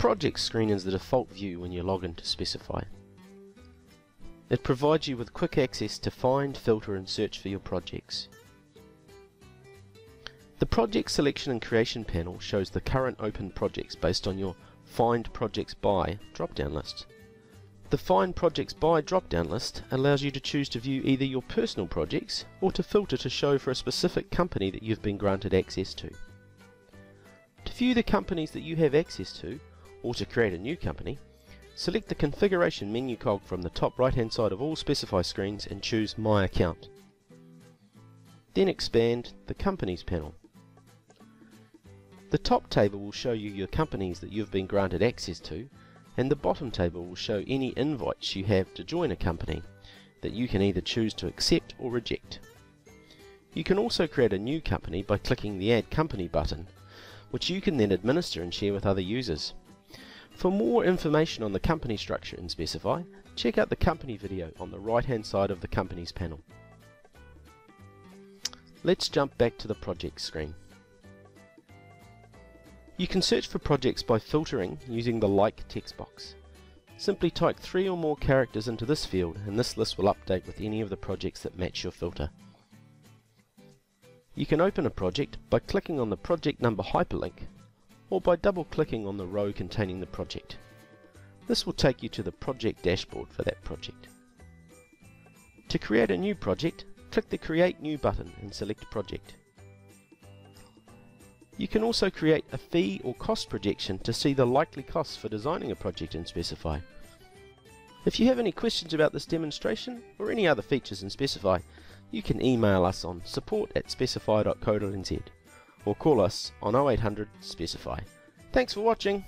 project screen is the default view when you log into Specifi. It provides you with quick access to find, filter and search for your projects. The Project Selection and Creation panel shows the current open projects based on your Find Projects By drop-down list. The Find Projects By drop-down list allows you to choose to view either your personal projects or to filter to show for a specific company that you've been granted access to. To view the companies that you have access to, or to create a new company, select the Configuration menu cog from the top right hand side of all Specifi screens and choose My Account. Then expand the Companies panel. The top table will show you your companies that you've been granted access to, and the bottom table will show any invites you have to join a company that you can either choose to accept or reject. You can also create a new company by clicking the Add Company button, which you can then administer and share with other users. For more information on the company structure in Specifi, check out the company video on the right hand side of the Companies panel. Let's jump back to the project screen. You can search for projects by filtering using the Like text box. Simply type 3 or more characters into this field and this list will update with any of the projects that match your filter. You can open a project by clicking on the project number hyperlink or by double-clicking on the row containing the project. This will take you to the project dashboard for that project. To create a new project, click the Create New button and select Project. You can also create a fee or cost projection to see the likely costs for designing a project in Specifi. If you have any questions about this demonstration or any other features in Specifi, you can email us on support@specifi.co.nz or call us on 0800 Specifi. Thanks for watching.